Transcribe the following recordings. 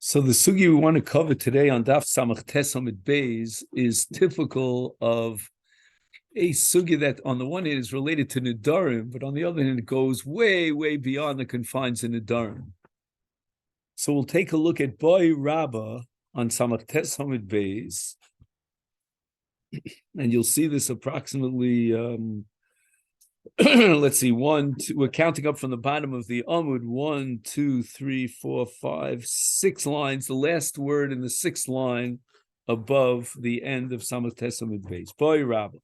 So the sugi we want to cover today on Daf Samach Tes Amid Beis is typical of a sugi that on the one hand is related to Nedarim, but on the other hand it goes way, way beyond the confines of Nedarim. So we'll take a look at Boi Rabba on Samach Tes Amid Beis, and you'll see this approximately let's see, we're counting up from the bottom of the Amud, 1, 2, 3, 4, 5, 6 lines, the last word in the sixth line above the end of Samach Tes Amud Beis. Boi Rabba.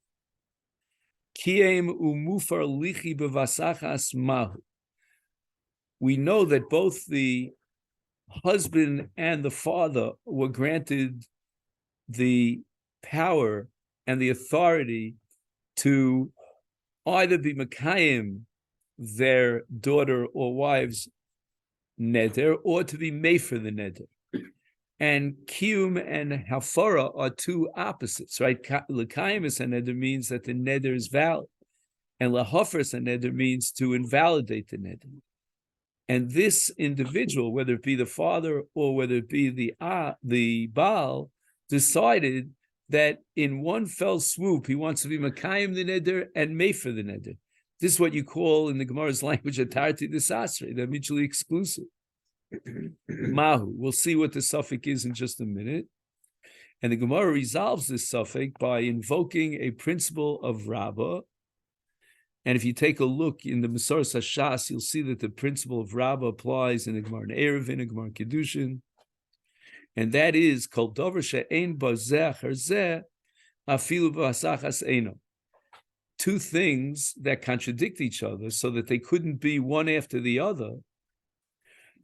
Kiem umufar lichi bevasachas mahu. We know that both the husband and the father were granted the power and the authority to either be Mekayim, their daughter or wife's neder, or to be mefer the neder. And Kiyum and Hafara are two opposites, right? L'kayim is a neder means that the neder is valid, and lahafar a neder means to invalidate the neder. And this individual, whether it be the father or whether it be the Baal, decided that in one fell swoop, he wants to be Makayim the Neder and Mefer the Neder. This is what you call in the Gemara's language a Tarti Desasre. They're mutually exclusive. Mahu. We'll see what the suffix is in just a minute. And the Gemara resolves this suffix by invoking a principle of Rabbah. And if you take a look in the Masoras HaShas, you'll see that the principle of Rabbah applies in the Gemara in Erevin, the Gemara in Kedushin. And that is called Dover she'ein bazeh harzeh afilu b'asachas eino. Two things that contradict each other so that they couldn't be one after the other.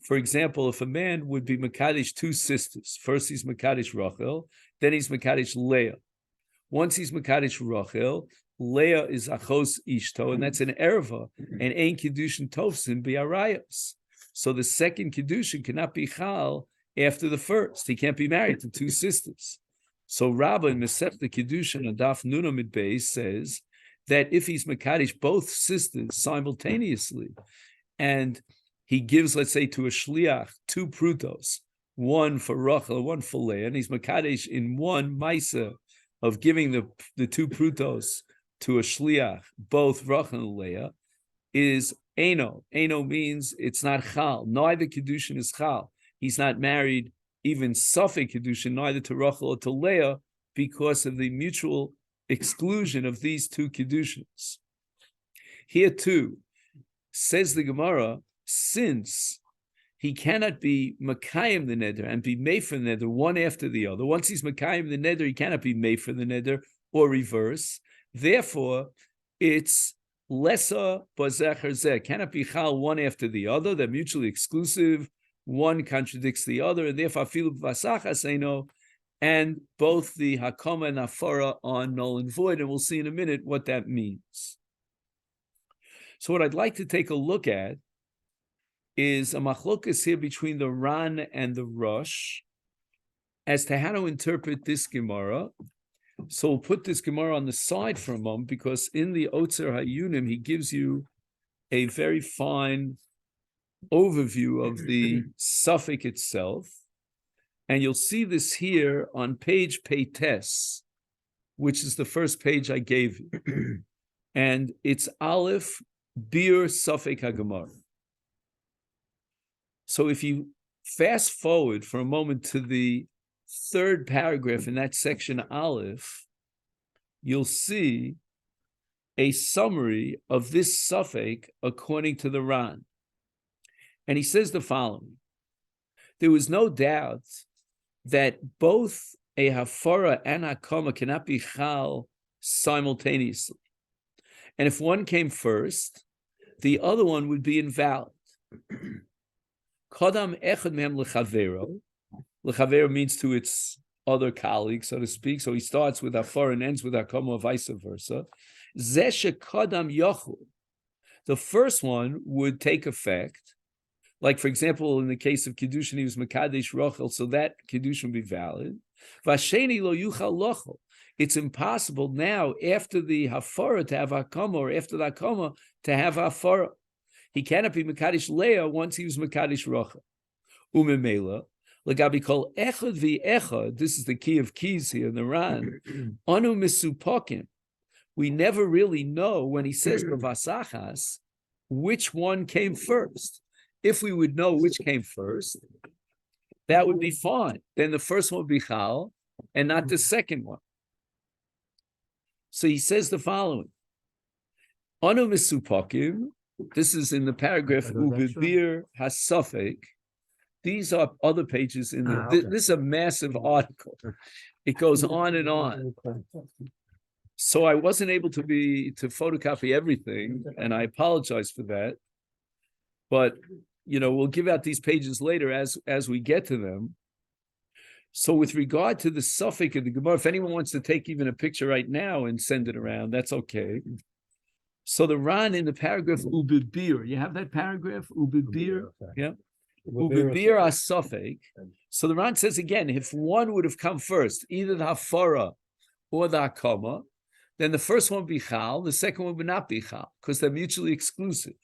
For example, if a man would be Mekadesh two sisters, first he's Mekadesh Rachel, then he's Mekadesh Leah. Once he's Mekadesh Rachel, Leah is Achos Ishto, and that's an Erva, and Ein Kiddushin Tovsin Bi'arayos. So the second Kiddushin cannot be Chal after the first. He can't be married to two sisters. So Rabbah in Masechet Kiddushin and Daf Nun Amid Beis says that if he's Mekadesh both sisters simultaneously, and he gives, let's say, to a shliach two prutos, one for Rachel, one for Leah, and he's Mekadesh in one Maisa of giving the two prutos to a shliach, both Rachel and Leah, is Eno. Eno means it's not Chal. Neither Kiddushin is Chal. He's not married, even Safek Kedushin, neither to Rachel or to Leah, because of the mutual exclusion of these two Kedushins. Here too, says the Gemara, since he cannot be Makayim the Neder and be Mefer the Neder one after the other, once he's Makayim the Neder, he cannot be Mefer the Neder or reverse. Therefore, it's Lesser Bazecher Zeh, cannot be Chal one after the other, they're mutually exclusive. One contradicts the other, and therefore Filu Vasachas Eino, and both the HaKama and Hafara are null and void, and we'll see in a minute what that means. So what I'd like to take a look at is a machlokas here between the Ran and the Rosh as to how to interpret this Gemara. So we'll put this Gemara on the side for a moment, because in the Otzer Hayunim, he gives you a very fine overview of the suffix itself, and you'll see this here on page Peites, which is the first page I gave you, and it's Aleph Bir Suffix HaGemara. So if you fast forward for a moment to the third paragraph in that section Aleph, you'll see a summary of this suffix according to the Ran. And he says the following: there was no doubt that both a Hafara and HaKama cannot be Chal simultaneously. And if one came first, the other one would be invalid. Kodam echad mehem lechavero. Lechavero means to its other colleague, so to speak. So he starts with Hafara and ends with HaKama, or vice versa. Zeh shekodam yochul. The first one would take effect. Like, for example, in the case of Kiddushin, he was Mekadesh Rachel, so that Kiddushin would be valid. Vasheni lo yuchal lochel. It's impossible now, after the Hafara, to have HaKama, or after the HaKama, to have Hafara. He cannot be Mekadesh Leah once he was Mekadesh Rachel. Umemela, L'gabi kol echad v'echad, this is the key of keys here in the Ran, anu misupakim. We never really know when he says b'vasachas, which one came first. If we would know which came first, that would be fine. Then the first one would be chal, and not the second one. So he says the following. Anu misupakim, this is in the paragraph, ubibir hasafek. These are other pages in the, this is a massive article. It goes on and on. So I wasn't able to photocopy everything, and I apologize for that. But we'll give out these pages later as we get to them. So with regard to the suffix of the Gemara, if anyone wants to take even a picture right now and send it around, that's okay. So the Ran in the paragraph ubibir, you have that paragraph ubibir, yeah. Ubibir as-suffix. So the Ran says again, if one would have come first, either the Hafara or the HaKama, then the first one would be chal, the second one would not be chal, because they're mutually exclusive.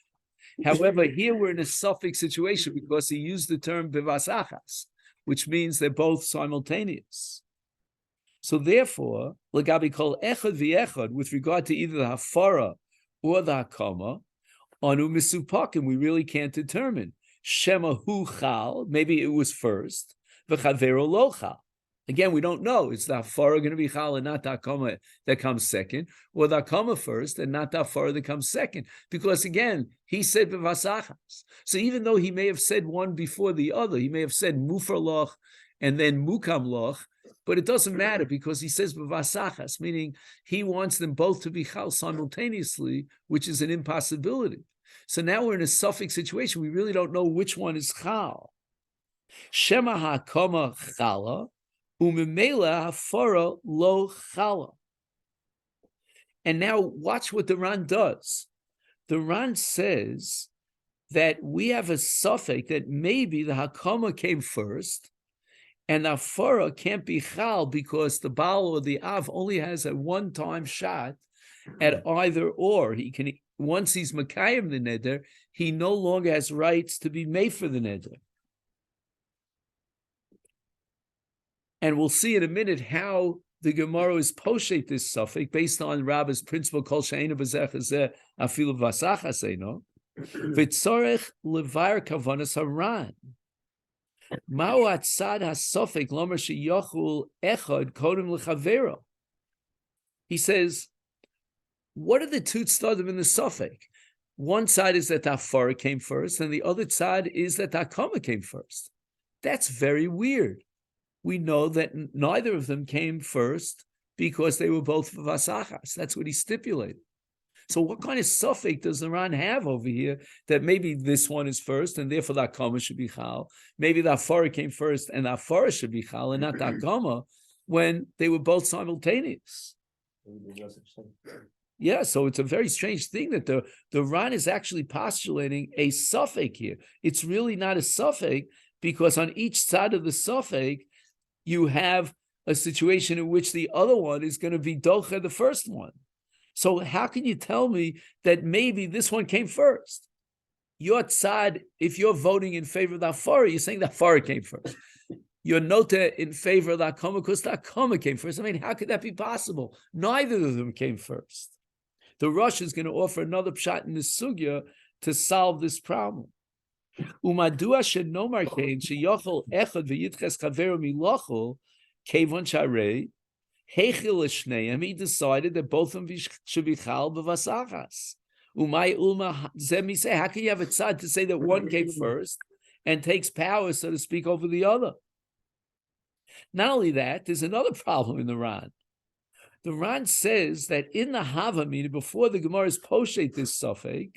However, here we're in a suffix situation because he used the term bivasachas, which means they're both simultaneous. So therefore, l'gabi kol echad v'echad, with regard to either the Hafara or the HaKama, anu misupakim, we really can't determine. Shema hu chal, maybe it was first, v'chavero lo chal. Again, we don't know. Is the Hafara going to be chal and not the HaKama that comes second, or the HaKama first and not the Hafara that comes second? Because again, he said b'vasachas. So even though he may have said one before the other, he may have said mufar loch and then mukam loch, but it doesn't matter because he says b'vasachas, meaning he wants them both to be chal simultaneously, which is an impossibility. So now we're in a suffix situation. We really don't know which one is chal. Shema HaKama chala, umimela Hafara lo chala. And now watch what the Ran does. The Ran says that we have a suffix that maybe the HaKama came first, and the Hafara can't be chal because the Baal or the Av only has a one-time shot at either or. He can, once he's Makayim the Neder, he no longer has rights to be made for the Neder. And we'll see in a minute how the Gemara is poshet this suffix based on Rabba's principle kol she'einu b'zeh chazeh afilu v'asachas eino v'tzorech levar kavanas haran ma'u atzad hasuffix lomer sheyochul echad kodem lechavero. He says, what are the two tzadim in the suffix? One side is that the Hafara came first, and the other side is that the HaKama came first. That's very weird. We know that neither of them came first because they were both vasachas. That's what he stipulated. So what kind of suffix does the Ran have over here that maybe this one is first and therefore the HaKama should be chal? Maybe the Hafara came first and the Hafara should be chal and not the HaKama when they were both simultaneous. Yeah, so it's a very strange thing that the Ran is actually postulating a suffix here. It's really not a suffix because on each side of the suffix, you have a situation in which the other one is going to be docha the first one. So how can you tell me that maybe this one came first? Your tzad, if you're voting in favor of the Hafara, you're saying the Hafara came first. Your nota in favor of the HaKama because the HaKama came first. I mean, how could that be possible? Neither of them came first. The Rosh is going to offer another pshat in this sugya to solve this problem. Umadua shenomar kein sheyochel echad v'yitches chaveru milochel kevon sharei hechil l'shneim. He decided that both of them should be chal b'vasachas. Umay ulma zemi say, how can you have a tzad to say that one came first and takes power, so to speak, over the other? Not only that, there's another problem in the Ran. The Ran says that in the Havamina, before the Gemara is poshet this suffix,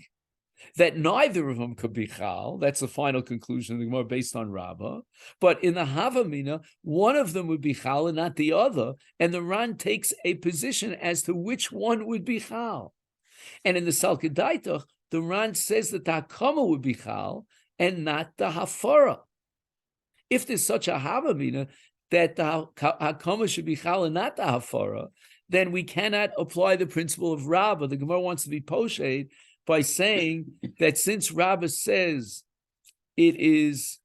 that neither of them could be chal. That's the final conclusion of the Gemara based on Rabbah. But in the Havamina, one of them would be chal and not the other. And the Ran takes a position as to which one would be chal. And in the Salkedaitach, the Ran says that the HaKama would be chal and not the Hafara. If there's such a Havamina that the HaKama should be chal and not the Hafara, then we cannot apply the principle of Rabbah. The Gemara wants to be poshet by saying that since Rabbah says it is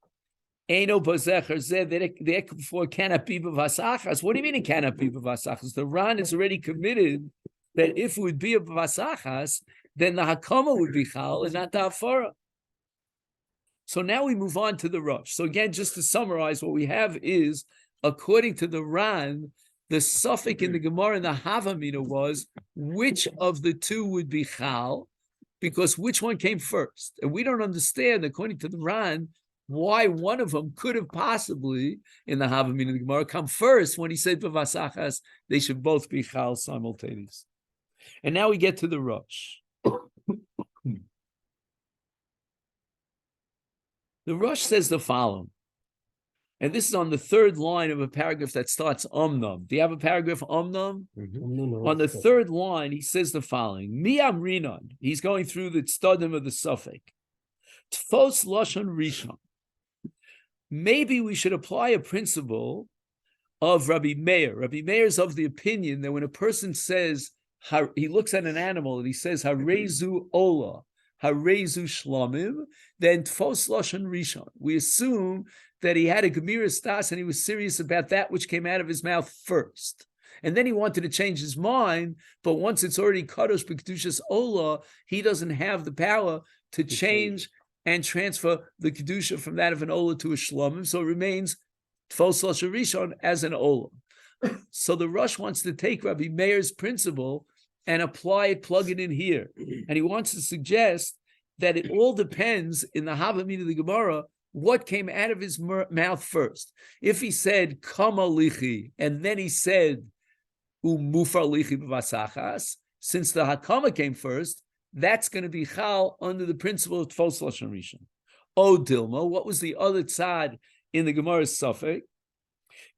Eino Bazecher Zeh, therefore cannot be b'vasachas. What do you mean it cannot be b'vasachas? The Ran is already committed that if it would be a b'vasachas, then the HaKama would be chal and not the Hafara. So now we move on to the Rosh. So again, just to summarize, what we have is, according to the Ran, the suffix in the Gemara and the Havamina was which of the two would be chal, because which one came first? And we don't understand, according to the Ran, why one of them could have possibly, in the Havamina and the Gemara, come first when he said b'vasachas, they should both be chal simultaneous. And now we get to the Rosh. The Rosh says the following, and this is on the third line of a paragraph that starts Omnam. Do you have a paragraph Omnam? Mm-hmm. On the third line, he says the following: Mi Amrinon. He's going through the Tzadim of the suffix. Tfos Lashon Rishon. Maybe we should apply a principle of Rabbi Meir. Rabbi Meir is of the opinion that when a person says, he looks at an animal and he says, Harezu Ola, Harezu Shlomim, then Tfos Lashon Rishon. We assume that he had a Gemira Stas and he was serious about that which came out of his mouth first. And then he wanted to change his mind, but once it's already Kadosh B'Kedushas Ola, he doesn't have the power to change and transfer the Kedusha from that of an Ola to a Shlomim, so it remains Tfos Lashon Rishon as an Ola. So the Rosh wants to take Rabbi Meir's principle and apply it, plug it in here. And he wants to suggest that it all depends in the Havamina of the Gemara what came out of his mouth first. If he said Kama Lichi and then he said Mufar Lichi b'vasachas, since the HaKama came first, that's going to be chal under the principle of Tfos Lashon Rishon. O Dilma, what was the other tzad in the Gemara's suffix?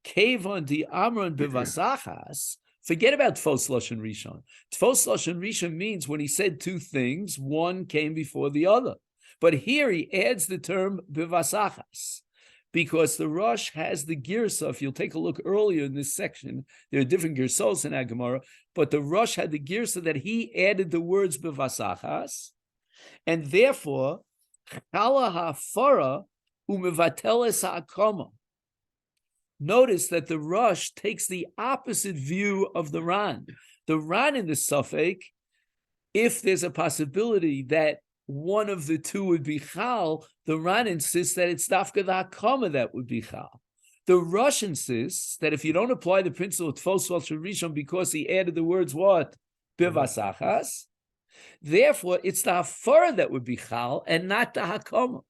Kevon di Amron b'vasachas. Forget about Tfos Lashon Rishon. Tfos Lashon Rishon means when he said two things, one came before the other. But here he adds the term b'vasachas, because the Rosh has the girsa. If you'll take a look earlier in this section, there are different girsos in our Gemara, but the Rosh had the girsa that he added the words b'vasachas, and therefore chala hafara u'mevateles HaKama. Notice that the Rosh takes the opposite view of the Ran. The Ran in the suffix, if there's a possibility that one of the two would be chal, the Ran insists that it's dafka the HaKama that would be chal. The Rosh insists that if you don't apply the principle of Tfos Lashon Rishon because he added the words what? B'vasachas, therefore it's the Hafara that would be chal and not the HaKama.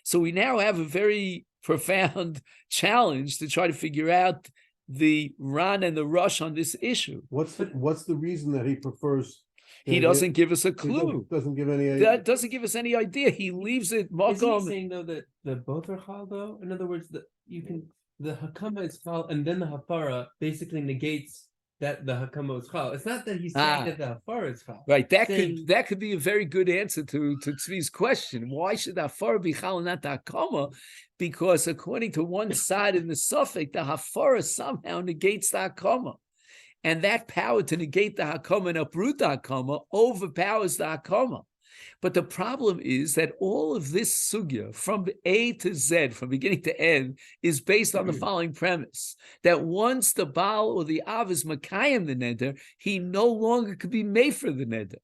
So we now have a very profound challenge to try to figure out the Ran and the Rosh on this issue. What's the reason that he prefers? He doesn't give us a clue. Doesn't give any idea. That doesn't give us any idea. He leaves it. Is he saying though that both are chal though? In other words, that you can the HaKama is chal and then the Hafara basically negates that the HaKama is chal. It's not that he's saying that the Hafara is chal. Right. That could be a very good answer to Tzvi's question. Why should the Hafara be chal and not the HaKama? Because according to one side in the suffix, the Hafara somehow negates the HaKama. And that power to negate the HaKama and uproot the HaKama overpowers the HaKama. But the problem is that all of this sugya, from A to Z, from beginning to end, is based on the following premise, that once the Baal or the Av is Makayim the Neder, he no longer could be made for the Neder.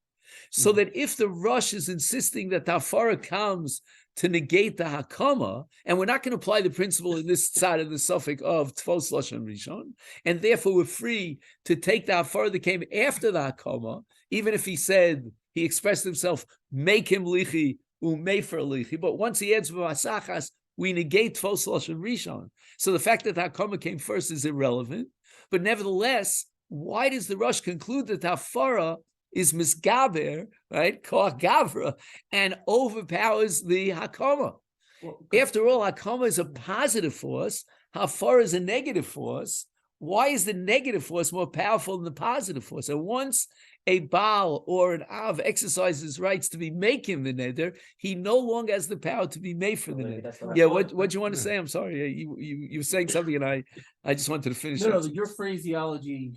So that if the Rosh is insisting that the Hafara comes to negate the HaKama, and we're not going to apply the principle in this side of the suffix of Tfos Lashon Rishon, and therefore we're free to take the Hafara that came after the HaKama, even if he said, he expressed himself, make him lichi, u'mefer lichi, but once he adds b'vasachas, we negate Tfos Lashon Rishon. So the fact that the HaKama came first is irrelevant, but nevertheless, why does the Rosh conclude that the Hafara is misgaber, right, koach gavra, and overpowers the HaKama? Well, after all, HaKama is a positive force, Hafara is a negative force. Why is the negative force more powerful than the positive force? And once a Baal or an Av exercises rights to be making the neder, he no longer has the power to be made for the neder. Yeah, what do you want to say? I'm sorry, you were saying something, and I just wanted to finish. No, your phraseology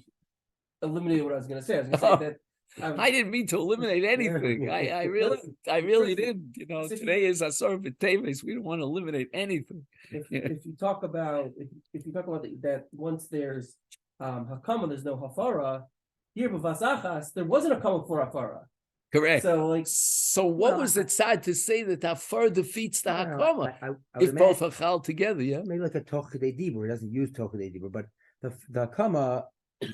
eliminated what I was going to say. I was going to say that I didn't mean to eliminate anything. I really didn't. You know, today is Asar B'Teves. We don't want to eliminate anything. If you talk about that once there's HaKama, there's no Hafara. Here b'vasachas, there wasn't a HaKama for Hafara. Correct. So what was it sad to say that Hafara defeats the HaKama if both are chal together? Yeah, maybe like a Tochidei Dibur. It doesn't use Tochidei Dibur, but the HaKama,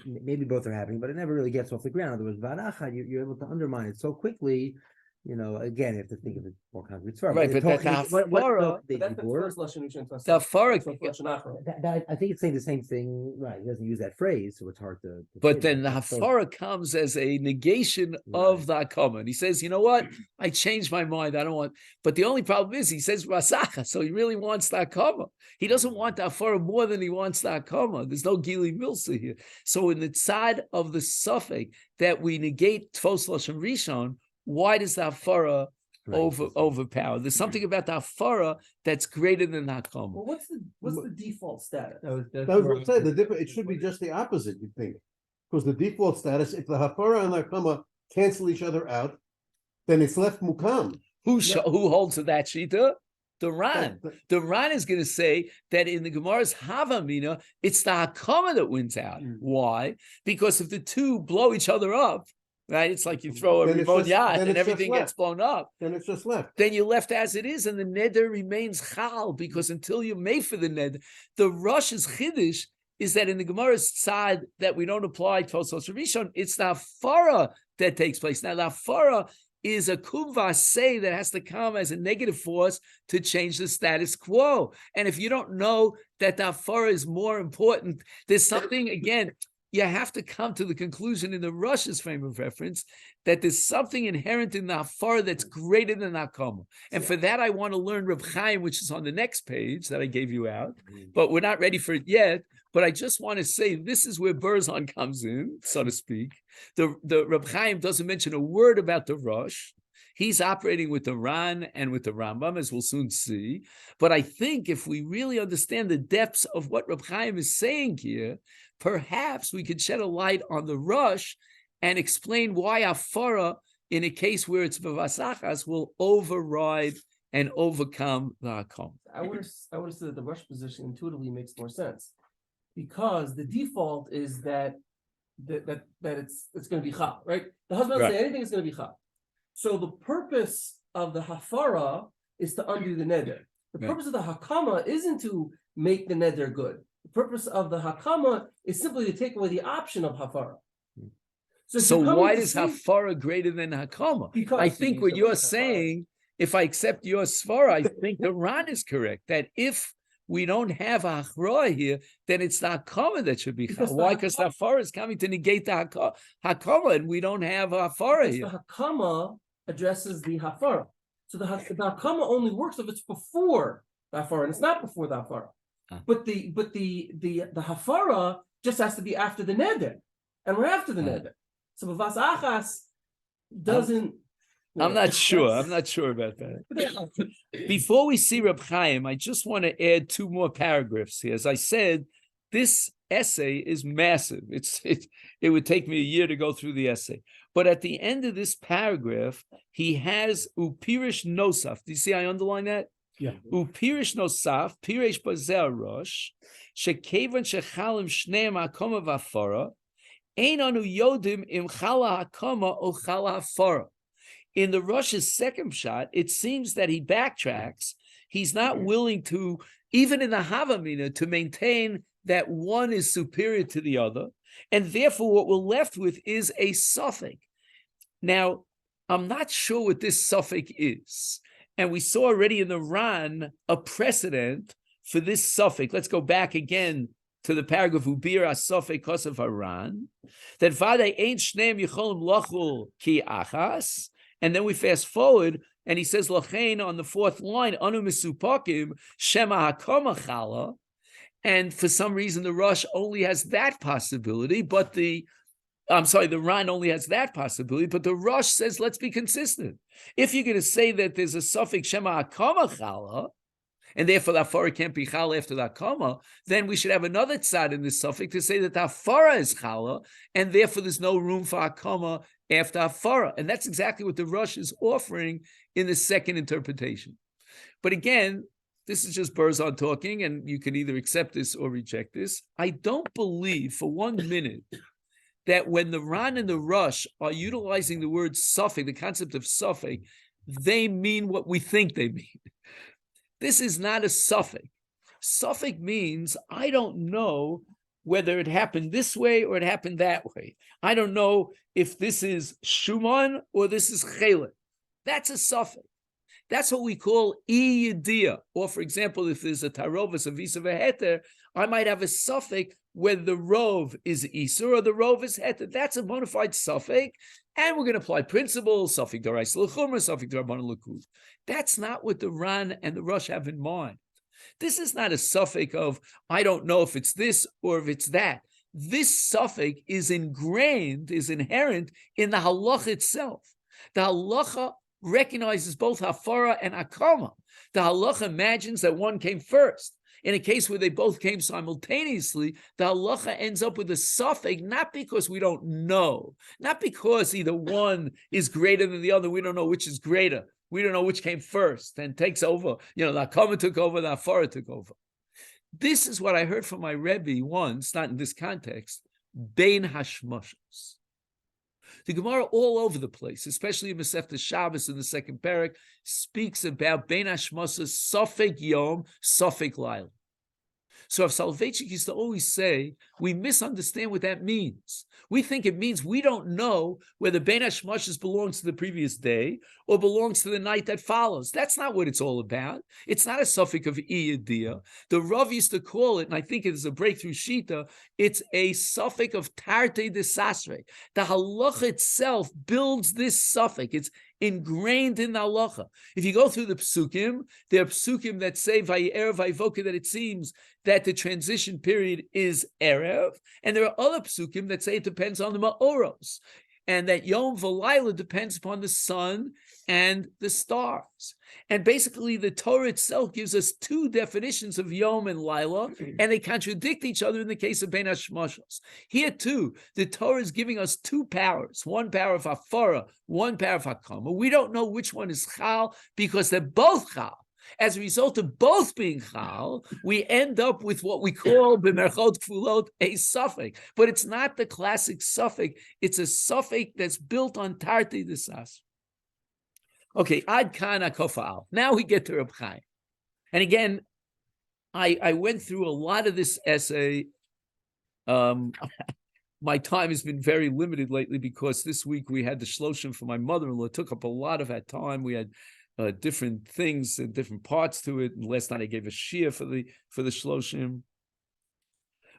maybe both are happening, but it never really gets off the ground. In other words, Varacha, you're able to undermine it so quickly. You know, again, you have to think of it more concrete. Right, but that Hafara, that's the first lashon rishon. the Hafara, I think it's saying the same thing. Right, he doesn't use that phrase, so it's hard to but say then the that. So- Hafara comes as a negation of the HaKama. And he says, you know what? I changed my mind. I don't want, but the only problem is he says Rasacha, so he really wants the HaKama. He doesn't want the Hafara more than he wants the HaKama. There's no Gili Milsa here. So in the side of the suffix that we negate Tfos Lashon Rishon, why does the Hafara overpower? There's something about the Hafara that's greater than the HaKama. Well, what's the default status? That was what I'm saying. It should be just the opposite, you think. Because the default status, if the Hafara and the HaKama cancel each other out, then it's left Mukam. Who holds to that shita? The Ran. That- The Ran is going to say that in the Gemara's Havamina, it's the HaKama that wins out. Why? Because if the two blow each other up, right? It's like you throw a Then it's remote just- yacht then and it's just everything gets left. blown up. Then it's just left. Then you're left as it is, and the neder remains chal, because until you're made for the neder, the Rosh's chiddush is that in the Gemara's side that we don't apply Tosos Rishon, it's the Hafara that takes place. Now the Hafara is a kuvase that has to come as a negative force to change the status quo. And if you don't know that the Hafara is more important, there's something, again, you have to come to the conclusion in the Russia's frame of reference that there's something inherent in the Hafara that's greater than HaKama. And for that, I want to learn Reb Chaim, which is on the next page that I gave you out, but we're not ready for it yet. But I just want to say this is where Berzon comes in, so to speak. The Reb Chaim doesn't mention a word about the Rosh. He's operating with the Ran and with the Rambam, as we'll soon see. But I think if we really understand the depths of what Reb Chaim is saying here, perhaps we could shed a light on the Rosh and explain why Hafara, in a case where it's Bavasachas, will override and overcome the HaKam. I would have said that the rush position intuitively makes more sense, because the default is that it's going to be chal, right? The husband doesn't say anything is going to be chal. So the purpose of the Hafara is to undo the neder. The purpose of the HaKama isn't to make the neder good. The purpose of the HaKama is simply to take away the option of Hafara. So why is Hafara greater than HaKama? Because I think what you're saying, if I accept your svara, I think the Ran is correct, that if we don't have a Hachra here, then it's the HaKama that should be chal. Why? Because the Hafara is coming to negate the HaKama, and we don't have a Hafara here. The HaKama addresses the Hafara. So the HaKama only works if it's before the Hafara, and it's not before the Hafara. But the Hafara just has to be after the neder, and we're after the neder. So Bavas Achas doesn't. I'm not sure. I'm not sure about that. Before we see Reb Chaim, I just want to add two more paragraphs here. As I said, this essay is massive. It would take me a year to go through the essay. But at the end of this paragraph, he has upirish nosaf. Do you see I underline that? Yeah. Upirish nosaf, pirish bazer rosh, shekevan shechalim shneim hakama v'afara, ein anu yodim im chala hakama o chala hafara. In the Rosh's second shot, it seems that he backtracks. He's not willing to, even in the Havamina, to maintain that one is superior to the other. And therefore, what we're left with is a suffix. Now, I'm not sure what this suffix is. And we saw already in the Ran a precedent for this suffix. Let's go back again to the paragraph Ubir Asofek Kosav Haran, that Vade ain't Shneim Yicholim Lachul Ki Achas. And then we fast forward, and he says, Lachain on the fourth line, Anu Misupakim, Shema HaKama Chala. And for some reason, the Rosh only has that possibility, but the Ran only has that possibility, but the Rosh says, let's be consistent. If you're going to say that there's a suffix Shema HaKama Chala, and therefore the Hafara can't be Chala after the HaKama, then we should have another tzad in this suffix to say that the Hafara is Chala, and therefore there's no room for HaKama after Hafara. And that's exactly what the Rosh is offering in the second interpretation. But again, this is just Berzon talking, and you can either accept this or reject this. I don't believe for 1 minute that when the Ran and the Rosh are utilizing the word suffix, the concept of suffix, they mean what we think they mean. This is not a suffix. Suffix means I don't know whether it happened this way or it happened that way. I don't know if this is Shuman or this is Chelet. That's a suffix. That's what we call iyediyah. Or, for example, if there's a tarovas, a visa, a heter, I might have a suffix whether the rov is isur or the rov is heter. That's a bona fide suffix, and we're going to apply principles, suffix d'orais l'chumra, suffix d'rabbanan l'kud. That's not what the Ran and the Rosh have in mind. This is not a suffix of, I don't know if it's this or if it's that. This suffix is ingrained, is inherent in the halacha itself. The halacha recognizes both Hafara and HaKama. The halacha imagines that one came first. In a case where they both came simultaneously, the halacha ends up with a suffix, not because we don't know, not because either one is greater than the other. We don't know which is greater. We don't know which came first and takes over. The HaKama took over, the Hafara took over. This is what I heard from my Rebbe once, not in this context, Bein Hashmashos. The Gemara all over the place, especially in Masechet Shabbos in the second parak, speaks about Bein Hashmashos, Sofek Yom, Sofek Laila. So if Soloveitchik used to always say, we misunderstand what that means. We think it means we don't know whether Bein Hashmashos belongs to the previous day or belongs to the night that follows. That's not what it's all about. It's not a suffix of iyediyah. The Rav used to call it, and I think it is a breakthrough shita, it's a suffix of tarte de sasre. The halacha itself builds this suffix. It's ingrained in the halacha. If you go through the psukim, there are psukim that say vayerev vayivoka, that it seems that the transition period is erev, and there are other psukim that say it depends on the ma'oros, and that yom v'layla depends upon the sun and the stars. And basically, the Torah itself gives us two definitions of yom and layla, and they contradict each other in the case of Bein Hashmashos. Here too, the Torah is giving us two powers, one power of Hafara, one power of HaKama. We don't know which one is Chal because they're both Chal. As a result of both being Chal, we end up with what we call b'merchot kfulot a suffix, but it's not the classic suffix. It's a suffix that's built on tarti desas. Okay, ad kan hakofa'al. Now we get to Reb Chaim, and again, I went through a lot of this essay. My time has been very limited lately because this week we had the shloshim for my mother-in-law. It took up a lot of that time. We had different things and different parts to it. And last night I gave a shir for the shloshim,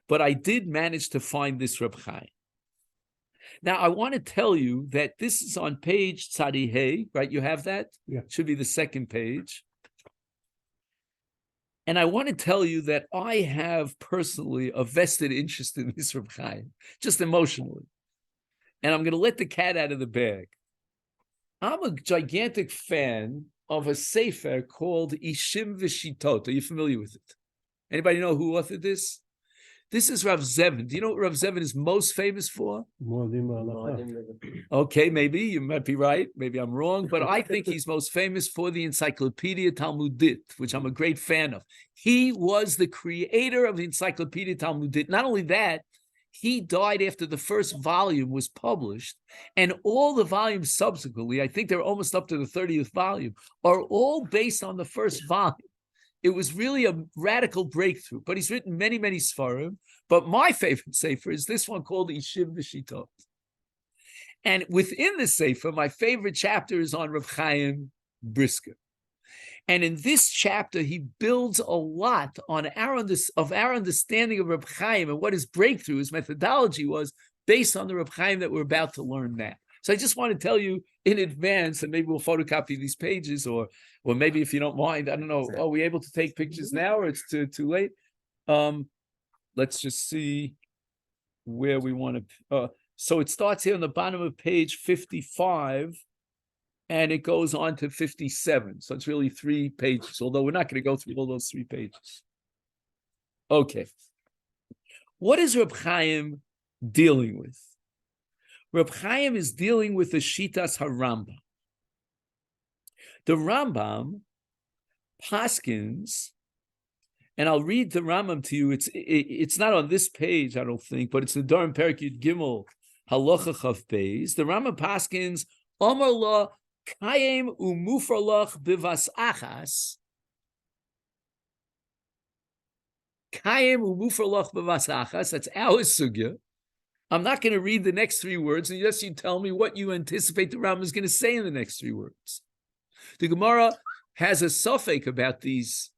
but I did manage to find this Reb Chaim. Now I want to tell you that this is on page Tzadihei, right? You have that? Yeah. It should be the second page. And I want to tell you that I have personally a vested interest in this Reb Chaim, just emotionally. And I'm going to let the cat out of the bag. I'm a gigantic fan of a sefer called Ishim V'Shitot. Are you familiar with it? Anybody know who authored this? This is Rav Zevin. Do you know what Rav Zevin is most famous for? Okay, maybe. You might be right. Maybe I'm wrong. But I think he's most famous for the Encyclopedia Talmudit, which I'm a great fan of. He was the creator of the Encyclopedia Talmudit. Not only that, he died after the first volume was published, and all the volumes subsequently, I think they're almost up to the 30th volume, are all based on the first volume. It was really a radical breakthrough, but he's written many, many Sfarim. But my favorite sefer is this one called Ishim V'Shitot. And within the sefer, my favorite chapter is on Rav Chaim Brisker. And in this chapter, he builds a lot on our understanding of Reb Chaim and what his breakthrough, his methodology was based on the Reb Chaim that we're about to learn now. So I just want to tell you in advance, and maybe we'll photocopy these pages, or maybe if you don't mind, I don't know, are we able to take pictures now or it's too late? Let's just see where we want to. So it starts here on the bottom of page 55. And it goes on to 57. So it's really 3 pages, although we're not going to go through all those 3 pages. Okay. What is Reb Chaim dealing with? Reb Chaim is dealing with the Shitas HaRambam. The Rambam paskins, and I'll read the Rambam to you. It's not on this page, I don't think, but it's the Nedarim Perek Yud Gimel Halacha Chav Beis. The Rambam paskins Amar La Chaim Umufarlach Bivas Achas. Chaim Umufarlach Bivas Achas. That's our sugya. I'm not going to read the next three words, and just you tell me what you anticipate the Rambam is going to say in the next three words. The Gemara has a suffix about this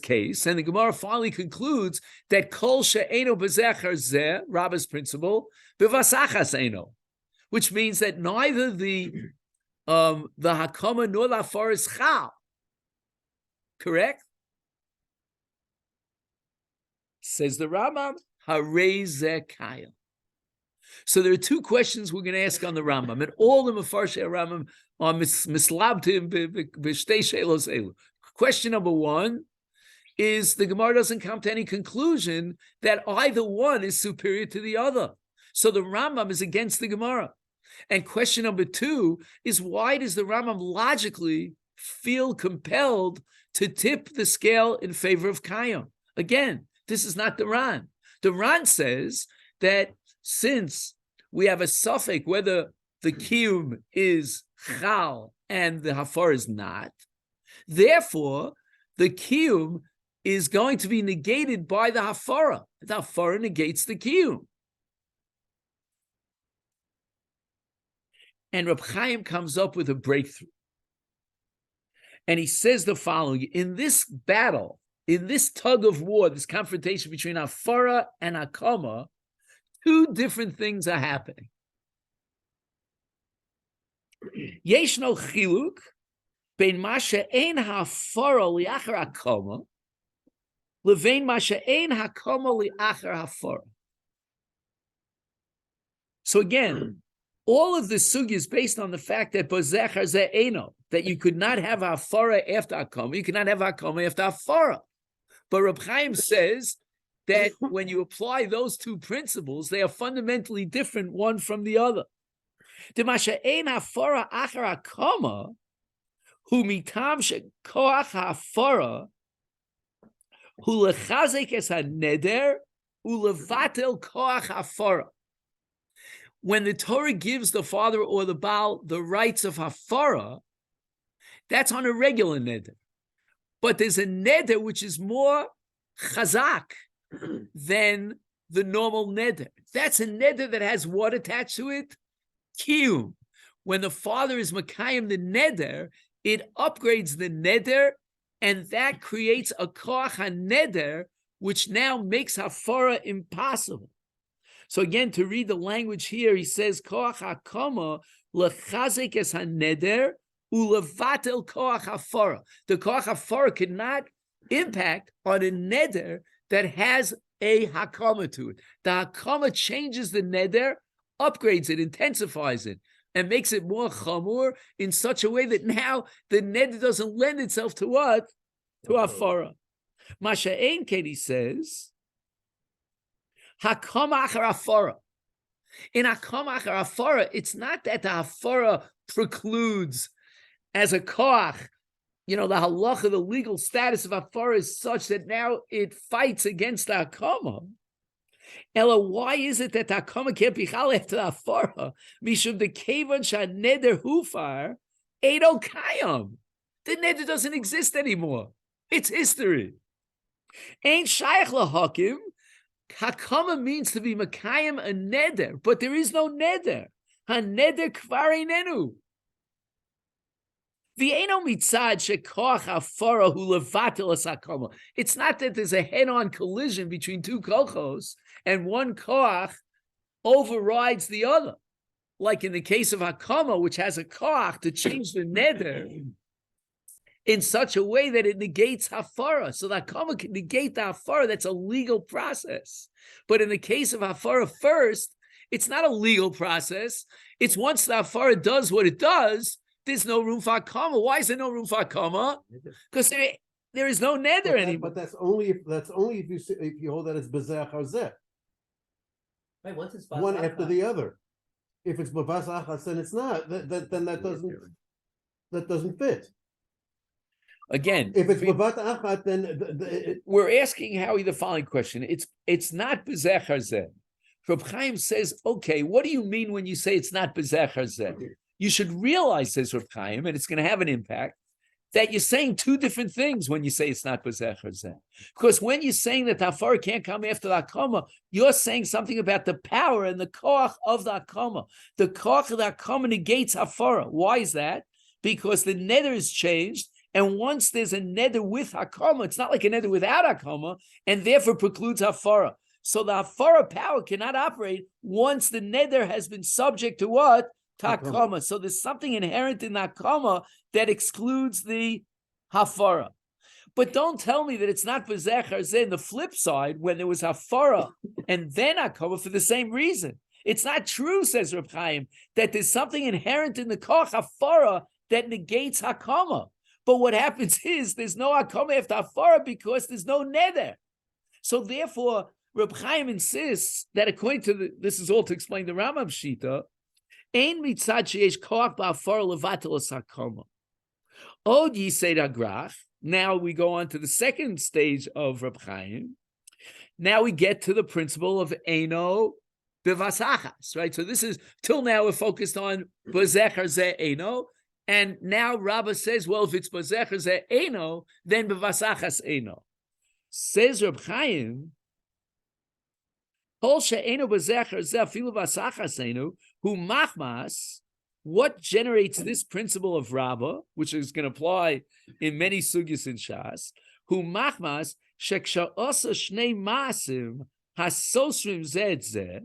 case, and the Gemara finally concludes that Kol she'eno b'zecher zeh, Rabba's principle, b'vasachas eno, which means that neither the HaKama nor the Hafara is chal. Correct? Says the Rambam, harei zeh kayim. So there are two questions we're going to ask on the Rambam, and all the Mefarshei Rambam are mislabtim b'shtei shelos elu. Question number one is the Gemara doesn't come to any conclusion that either one is superior to the other. So the Rambam is against the Gemara. And question number two is why does the Rambam logically feel compelled to tip the scale in favor of Chaim? Again, this is not the Ran. The Ran says that since we have a suffix whether the kiyum is chal and the hafar is not, therefore the kiyum is going to be negated by the hafara. The hafara negates the kiyum. And Reb Chaim comes up with a breakthrough. And he says the following: in this battle, in this tug of war, this confrontation between Hafara and HaKama, two different things are happening. Yeshno chiluk bein ma she'ein hafara li'achar HaKama levein ma she'ein HaKama li'achar hafara. So again, all of the sugi is based on the fact that b'zecher ze'eno, that you could not have Hafara after HaKama, you could not have HaKama after Hafara. But Reb Chaim says that when you apply those two principles, they are fundamentally different one from the other. The masha'ein hafara achar hakama, hu mitam shekoach hafara, hu lechazek es haneder, hu levatel koach hafara. When the Torah gives the father or the Baal the rights of hafara, that's on a regular neder. But there's a neder which is more chazak than the normal neder. That's a neder that has what attached to it? Kiyum. When the father is makayim the neder, it upgrades the neder, and that creates a koach ha-neder, which now makes hafara impossible. So again, to read the language here, he says koach hakama lechazek es ha-neder ulevatel koach hafara. The koach hafara cannot impact on a neder that has a hakama to it. The hakama changes the neder, upgrades it, intensifies it, and makes it more chamur in such a way that now the neder doesn't lend itself to what? To hafara. Masha'ein Katie says, HaKama achar hafara. In HaKama achar hafara, it's not that the hafara precludes as a koach. You know, the halacha, the legal status of hafara is such that now it fights against the HaKama. Ella, why is it that the HaKama can't be chal after the hafara? Mishum the kevan shaneder hufar edo kayam. The neder doesn't exist anymore. It's history. Ain't shaykh lahakim. HaKama means to be makayim a neder, but there is no neder. Ha neder kvar einenu. It's not that there's a head-on collision between two kochos and one koach overrides the other. Like in the case of HaKama, which has a koach to change the neder in such a way that it negates Hafara. So the HaKama can negate the Hafara. That's a legal process. But in the case of Hafara first, it's not a legal process. It's once the Hafara does what it does, there's no room for HaKama. Why is there no room for HaKama? Because there is no neder anymore. But that's only if you hold that as bezeh achar zeh. Right, once it's One after the other. If it's bavas achas, then it's not. Then that doesn't fit. Again, If it's bavat achat, then we're asking Howie the following question. It's not bezecher zeh. Reb Chaim says, okay, what do you mean when you say it's not bezecher zeh? You should realize, says Reb Chaim, and it's going to have an impact, that you're saying two different things when you say it's not bezecher zeh. Because when you're saying that the Hafara can't come after the HaKama, you're saying something about the power and the koach of the HaKama. The koach of the HaKama negates Hafara. Why is that? Because the neder is changed, and once there's a neder with HaKama, it's not like a neder without HaKama, and therefore precludes Hafara. So the Hafara power cannot operate once the neder has been subject to what? To HaKama. So there's something inherent in HaKama that excludes the Hafara. But don't tell me that it's not Bezecher Zeh. In the flip side, when there was Hafara and then HaKama for the same reason. It's not true, says Reb Chaim, that there's something inherent in the Koch Hafara that negates HaKama. But what happens is there's no HaKama after Hafara because there's no neder. So therefore, Reb Chaim insists that according to this is all to explain the Rambam Shita, Ein mitzad sheyesh koach ba'afara levatel es HaKama. Od yisei agrach. Now we go on to the second stage of Reb Chaim. Now we get to the principle of Eino b'vasachas, right? So this is, till now we're focused on b'zecher zeh Eino, and now Rabbah says, well, if it's b'zecher zeh Eino, then b'vasachas Eino. Says Reb Chaim, Kol she'eino b'zecher zeh afilu b'vasachas Eino, hu machmas. What generates this principle of Rabbah, which is going to apply in many sugyas in Shas, hu machmas sheksha'osa shnei masim hasosrim zed zeh.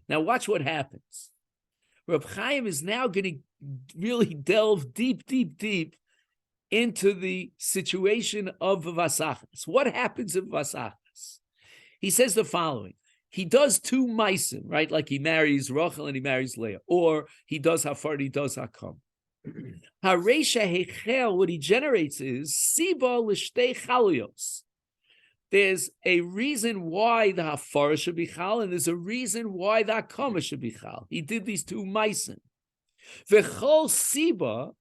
Now watch what happens. Reb Chaim is now going to really delve deep into the situation of Vasachas. What happens in Vasachas? He says the following. He does two maisim, right? Like he marries Rachel and he marries Leah. Or he does Hafar, he does HaKama. Haresha Hechel, what he generates is Siba L'shtei Chaluyos. There's a reason why the Hafara should be Chal, and there's a reason why the HaKama should be Chal. He did these two maisim. V'chol Siba,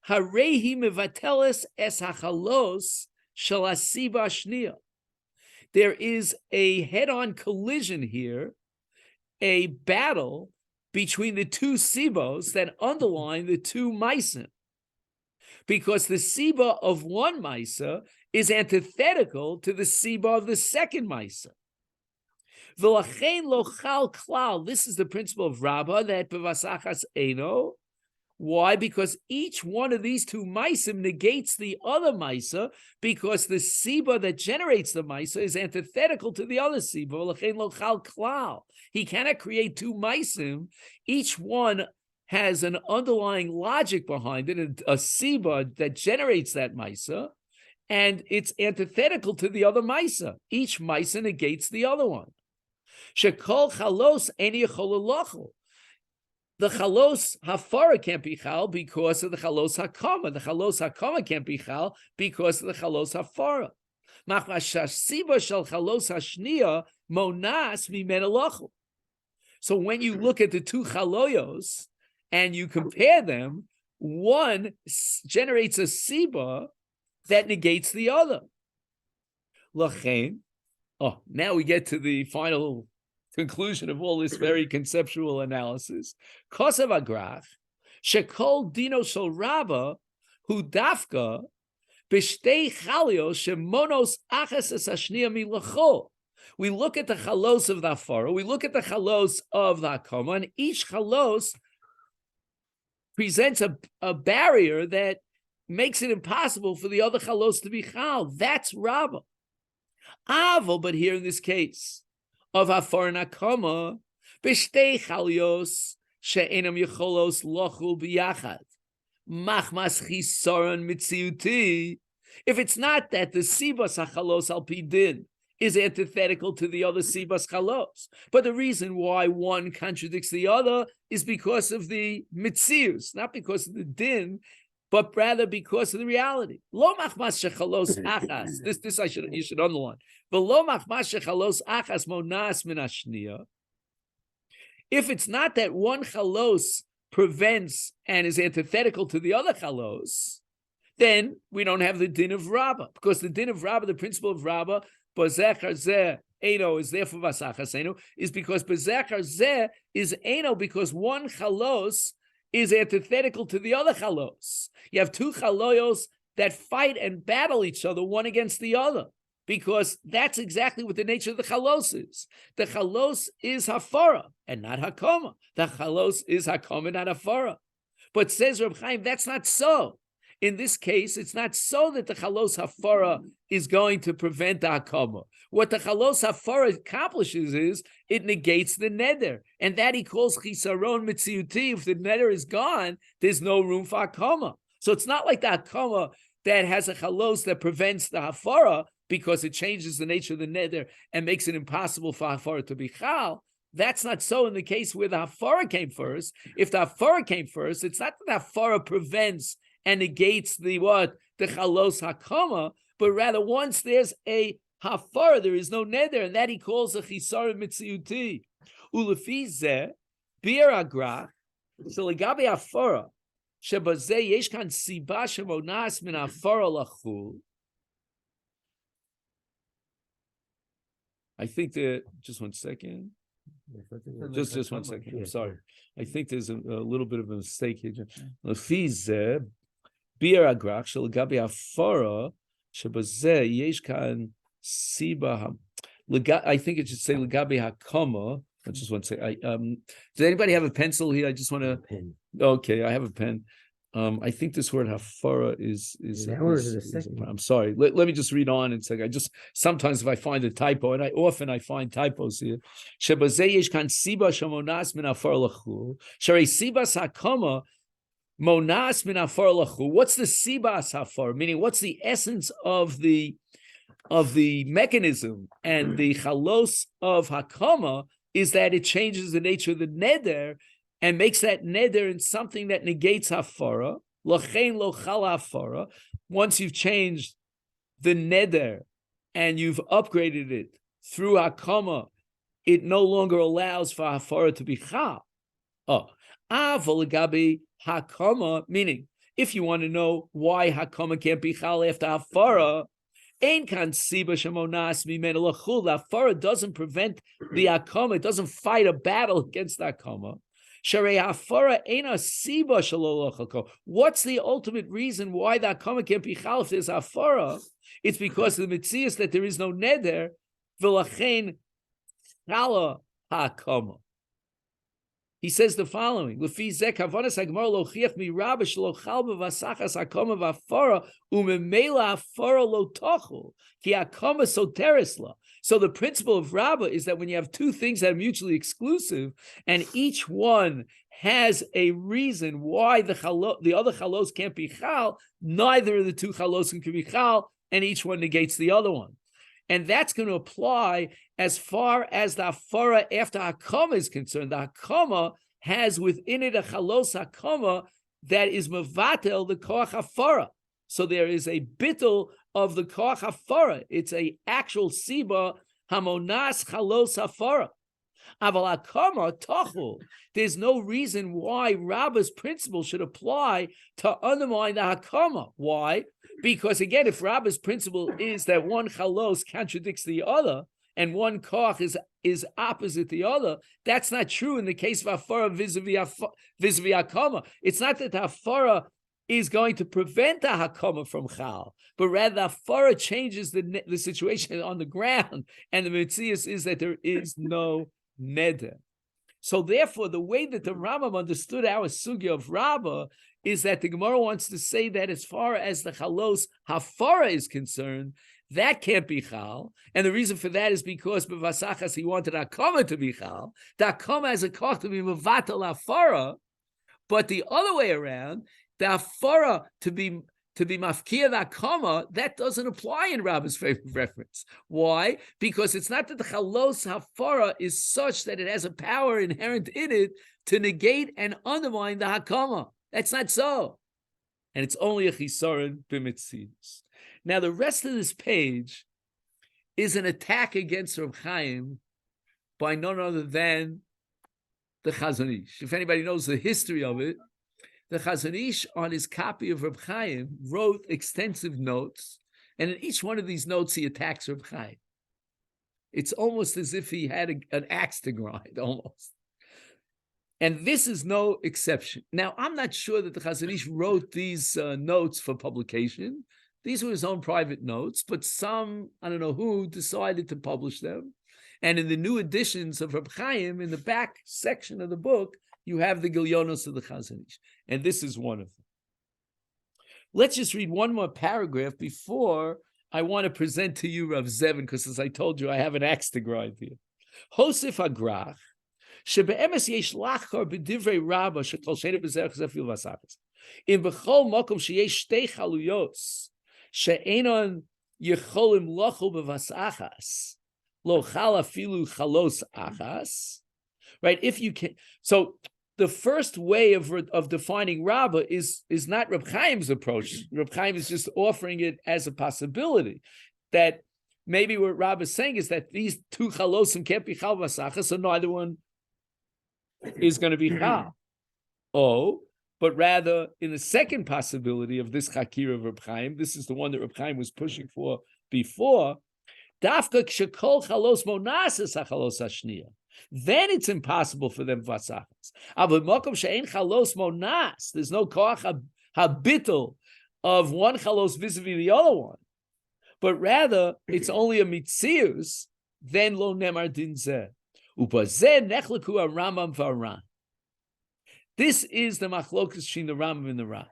Harehi Mevateles Es HaChalos Shel HaSiba Shniya. There is a head-on collision here, a battle between the two sibos that underline the two maisim. Because the siba of one maisa is antithetical to the siba of the second maisa. V'lachein lo chal klal. This is the principle of Rabbah that b'vasachas eino. Why? Because each one of these two maisim negates the other maisa, because the siba that generates the maisa is antithetical to the other siba. V'lachein lo chal klal. He cannot create two maisim. Each one has an underlying logic behind it, a siba that generates that maisa, and it's antithetical to the other maisa. Each maisa negates the other one. Shekol chalos eni yachol. The chalos hafara can't be chal because of the chalos HaKama. The chalos HaKama can't be chal because of the chalos hafara. Machmas siba shel chalos hashniya monas mimena lachol. So when you look at the two chaloyos and you compare them, one generates a siba that negates the other. Lachein. Oh, now we get to the final conclusion of all this very conceptual analysis. Kosav agrach, shekol dino shel Rabbah, hu dafka, b'shtei chalios shemonos achas es hashniya milachol. We look at the chalos of the Hafara, we look at the chalos of the HaKama, and each chalos presents a barrier that makes it impossible for the other chalos to be chal. That's Rabbah. Aval, but here in this case of Hafar and HaKama, b'shtei chalios she'enam yecholos lochul b'yachad, machmas chisaron mitziuti. If it's not that the sibas hachalos al pidin is antithetical to the other sibas chalos, but the reason why one contradicts the other is because of the mitzius, not because of the din, but rather because of the reality. Lo machmas shechalos achas. This you should underline. But lo machmas shechalos achas monas min hashniya. If it's not that one chalos prevents and is antithetical to the other chalos, then we don't have the din of Rabbah, because the din of Rabbah, the principle of Rabbah, bazechar zeh eno is therefore vasachas eno, is because bazechar zeh is eno because one chalos is antithetical to the other chalos. You have two chaloyos that fight and battle each other, one against the other, because that's exactly what the nature of the chalos is. The chalos is hafara and not HaKama. The chalos is HaKama, not hafara. But says Reb Chaim, that's not so. In this case, it's not so that the chalos hafara is going to prevent the HaKama. What the chalos hafara accomplishes is it negates the neder, and that he calls chisaron mitziuti. If the neder is gone, there's no room for HaKama. So it's not like the HaKama that has a chalos that prevents the hafara because it changes the nature of the neder and makes it impossible for hafara to be chal. That's not so in the case where the hafara came first. If the hafara came first, it's not that the hafara prevents and negates the chalos HaKama, but rather once there's a hafara, there is no neder, and that he calls a chisar mitziuti. Ulefi zeh bir agrach shelegabe hafara shebazeh yesh kan siba shemonas min hafara lachul. I think that just 1 second. Just 1 second. I'm sorry. I think there's a little bit of a mistake here. Lefi zeh bir agrach shelegabe hafara shebazeh yesh kan siba. I think it should say legabe HaKama. I just want to say, does anybody have a pencil here? I just want to. Okay, I have a pen. I think this word hafara is I'm sorry. Let me just read on and say. I just sometimes if I find a typo, and I find typos here. Shebazeh yesh kan siba shamonas min hafara lachul. Sharei sibas HaKama monas min hafara lachul. What's the sibas hafara? Meaning, what's the essence of the mechanism and the chalos of HaKama is that it changes the nature of the neder and makes that neder in something that negates hafara. Lochein lo chal hafara. Once you've changed the neder and you've upgraded it through HaKama, it no longer allows for hafara to be chal. Avol HaKama, meaning if you want to know why HaKama can't be chal after hafara, the hafara doesn't prevent the HaKama, it doesn't fight a battle against the HaKama. What's the ultimate reason why the HaKama can't be chal if there's hafara? It's because of the mitzias that there is no neder, v'lachein chala HaKama. He says the following: Lefi zeh kavanas hagmar lo chiach mi rabba shelo chal b'vasachas HaKama v'hafara umemela hafara lo tochel ki HaKama soteres la. So the principle of Rabbah is that when you have two things that are mutually exclusive, and each one has a reason why the other chalos can't be chal, neither of the two chalos can be chal, and each one negates the other one. And that's going to apply as far as the hafara after HaKama is concerned. The HaKama has within it a chalos HaKama that is mevatel the koach hafara. So there is a bittul of the koach hafara. It's a actual siba hamonas chalos hafara. Aval HaKama tochul. There's no reason why Rabbah's principle should apply to undermine the HaKama. Why? Because again, if Rabbah's principle is that one chalos contradicts the other, and one koach is opposite the other, that's not true in the case of hafara vis-a-vis HaKama. It's not that the hafara is going to prevent the HaKama from chal, but rather the hafara changes the situation on the ground, and the mitzias is that there is no neder. So therefore, the way that the Rambam understood our sugya of Rabbah is that the Gemara wants to say that as far as the chalos hafara is concerned, that can't be chal, and the reason for that is because b'vasachas he wanted HaKama to be chal. The HaKama has a koch to be mevatel hafara, but the other way around, the hafara to be mafkia the HaKama, that doesn't apply in Rabbah's favorite reference. Why? Because it's not that the chalos hafara is such that it has a power inherent in it to negate and undermine the HaKama. That's not so. And it's only a chisaron b'mitzias. Now, the rest of this page is an attack against Reb Chaim by none other than the Chazon Ish. If anybody knows the history of it, the Chazon Ish on his copy of Reb Chaim wrote extensive notes, and in each one of these notes he attacks Reb Chaim. It's almost as if he had an axe to grind, almost. And this is no exception. Now, I'm not sure that the Chazon Ish wrote these notes for publication. These were his own private notes, but some, I don't know who, decided to publish them. And in the new editions of Reb Chaim, in the back section of the book, you have the Gilyonos of the Chazon Ish. And this is one of them. Let's just read one more paragraph before I want to present to you Rav Zevin, because as I told you, I have an axe to grind here. Hosef Agrach, shebe'emes yesh lachar b'divrei Rabba shekol she'ena b'zerach zefil v'asachas. In b'chol mokom sheyesh shtei chaluyos she'enon yecholim lochol b'vasachas lo chal afilu chalos achas. Right? If you can, so the first way of defining Rabbah is not Reb Chaim's approach. Reb Chaim is just offering it as a possibility that maybe what Rabbah is saying is that these two chalosim can't be chal v'asachas, so neither one is going to be chal. Oh, but rather in the second possibility of this chakir of Reb Chaim, this is the one that Reb Chaim was pushing for before. Dafka k'shekol chalos monasas hachalos hashniya. Then it's impossible for them vasachas. There's no koach habitul of one chalos vis-a-vis the other one, but rather it's only a mitzius. Then lo nemar din zeh upazeh nechleku Rambam v'Aran. This is the machlokas between the Rambam and the Ran.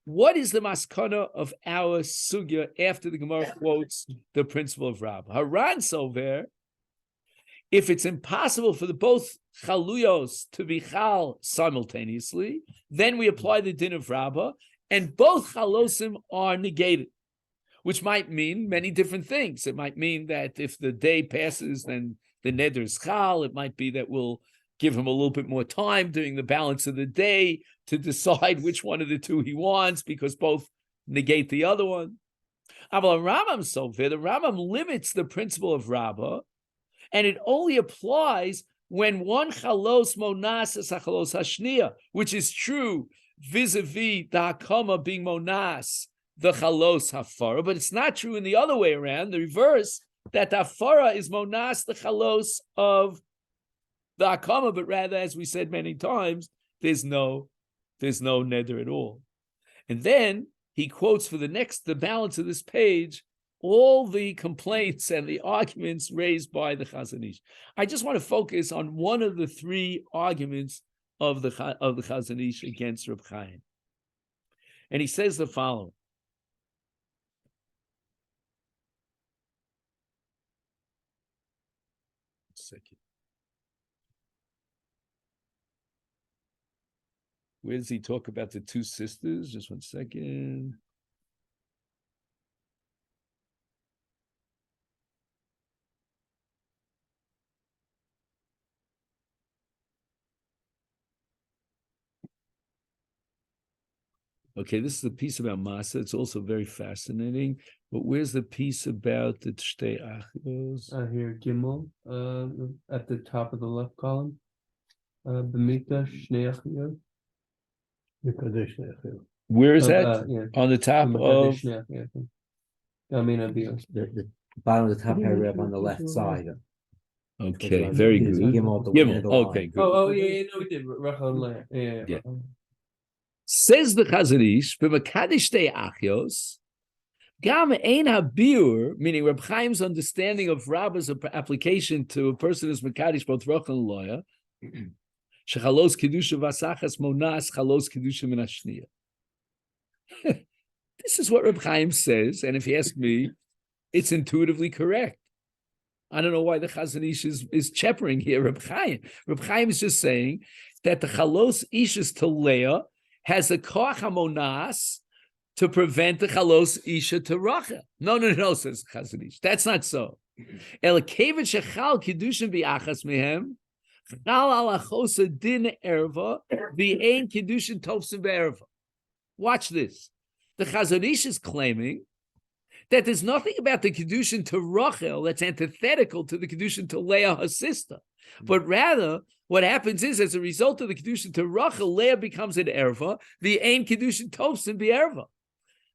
What is the maskana of our sugya after the Gemara quotes the principle of Rabbah? Haran sover. If it's impossible for the both chaluyos to be chal simultaneously, then we apply the din of Rabbah, and both chalosim are negated, which might mean many different things. It might mean that if the day passes, then the neder is chal. It might be that we'll give him a little bit more time during the balance of the day to decide which one of the two he wants, because both negate the other one. The Rambam limits the principle of Rabbah, and it only applies when one chalos monas is a chalos hashniya, which is true vis-a-vis the HaKama being monas, the chalos hafara, but it's not true in the other way around, the reverse, that the hafara is monas, the chalos of the HaKama, but rather, as we said many times, there's no neder at all. And then he quotes for the balance of this page, all the complaints and the arguments raised by the Chazon Ish. I just want to focus on one of the three arguments of the Chazon Ish against Reb Chaim. And he says the following. Second. Where does he talk about the two sisters? Just 1 second. Okay, this is the piece about Masa. It's also very fascinating. But where's the piece about the Shtei Achios? Here, Gimel, at the top of the left column. B'mikdash Shnei Achiyot. Where is that? Yeah. On the top of... The bottom of the top paragraph on the left side. Okay, very good. Gimel. Okay, good. Oh, yeah, no, we did. Rachel Leah. Yeah. Says the Chazon Ish, b'mekadesh Shtei Achios, gam ein habiur, meaning Reb Chaim's understanding of Rabbah's application to a person who's mekadesh both Rachel and Leah, shechalos kedusha vasachas monas chalos kedusha min hashniya. This is what Reb Chaim says, and if you ask me, it's intuitively correct. I don't know why the Chazon Ish is cheppering here, Reb Chaim. Reb Chaim is just saying that the chalos ishas to Leah has a koach hamonas to prevent the chalos isha to Rachel. No, says Chazon Ish. That's not so. El kevet shechal kiddushin biachas mehem chal al achosa din erva v'ein kiddushin tovsim be'erva. Watch this. The Chazon Ish is claiming that there's nothing about the kiddushin to Rachel that's antithetical to the kiddushin to Leah, her sister, but rather What happens is, as a result of the Kedushin to Rachel, Leah becomes an erva, the Ein Kedushin Tosin be erva.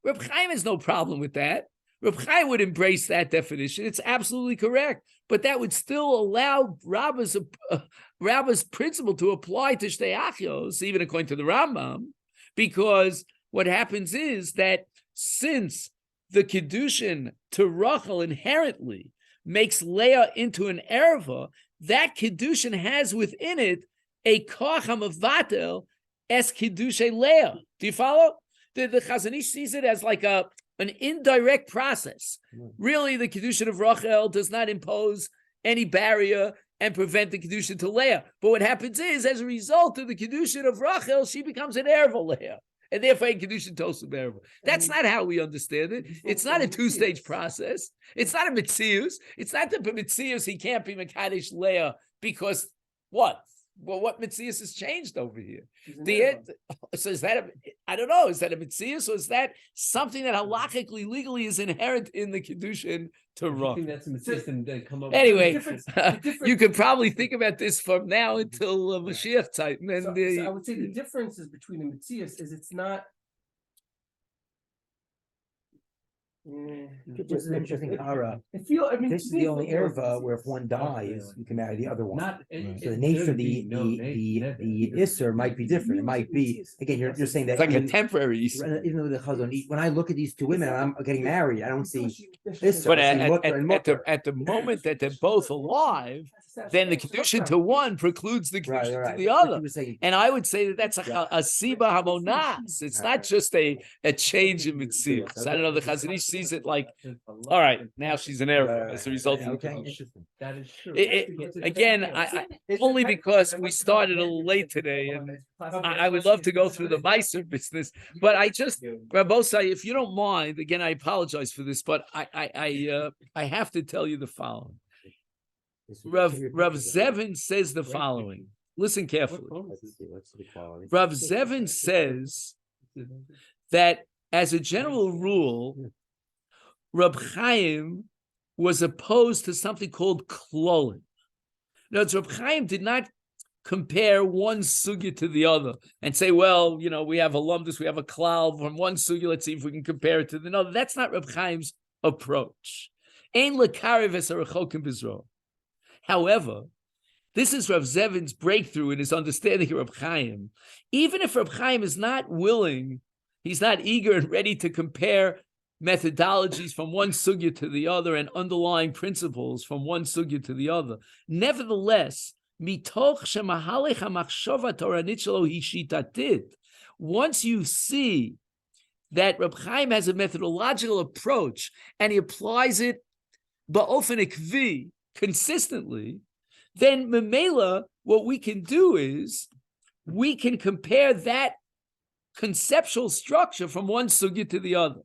Reb Chaim has no problem with that. Reb Chaim would embrace that definition. It's absolutely correct. But that would still allow Rabba's principle to apply to Shtei Achios, even according to the Rambam, because what happens is that since the Kedushin to Rachel inherently makes Leah into an erva, that Kedushin has within it a kocham of vatel es Kedushay Leah. Do you follow? The Chazon Ish sees it as like an indirect process. Really, the Kedushin of Rachel does not impose any barrier and prevent the Kedushin to Leah. But what happens is, as a result of the Kedushin of Rachel, she becomes an erva Leah. And therefore, in Kedushin Tosu Berva. That's not how we understand it. It's not a two-stage process. It's not a Mitzius. It's not the Mitzius he can't be Mekadesh Leah because what? Well, what Mitzius has changed over here? So is that I don't know. Is that a Mitzius or is that something that halachically, legally is inherent in the Kedushin to I Rachel? think that's a mistake and then come up. Anyway, The difference- you could probably think about this from now until Mashiach time. And So I would say the differences between the Mitzias is it's not. Just an interesting hara. I mean, This is to me, the it's only more erva where if one dies, you can marry the other one. Not So the nature of the Isser might be different. It might be, again, you're saying that it's like a even, temporary Easter. even though the Chazon, when I look at these two women, and I'm getting married, I don't see Isser. But I see mutter and mutter. at the moment that they're both alive, then the Kedushin to one precludes the Right, Kedushin right. to the Like other. you were saying, And I would say that that's a Siba Hamonas. It's not just a change in Mitzias. I don't know, the Chazon Ish sees it like, all right, now she's an error as a result of the okay, Kedushin. interesting. That is true. Again, I only because we started a little late today, and I would love to go through the Meiser business, but I just, Rabosai, if you don't mind, again, I apologize for this, but I have to tell you the following. Rav Zevin says the following. Listen carefully. Rav Zevin says that as a general rule, Rab Chaim was opposed to something called klolin. Now, Rab Chaim did not compare one sugya to the other and say, well, you know, we have a lumdus, we have a klal from one sugya, let's see if we can compare it to the other. That's not Rab Chaim's approach. Ein lekarev es harachokim b'zro. However, this is Rav Zevin's breakthrough in his understanding of Rab Chaim. Even if Rab Chaim is not willing, he's not eager and ready to compare methodologies from one sugya to the other and underlying principles from one sugya to the other. Nevertheless, mitoch shemahalech hamachshava toranit shelo hi shitatit. Once you see that Rab Chaim has a methodological approach and he applies it ba'ofen ikvi, consistently, then memela, what we can do is we can compare that conceptual structure from one sugya to the other.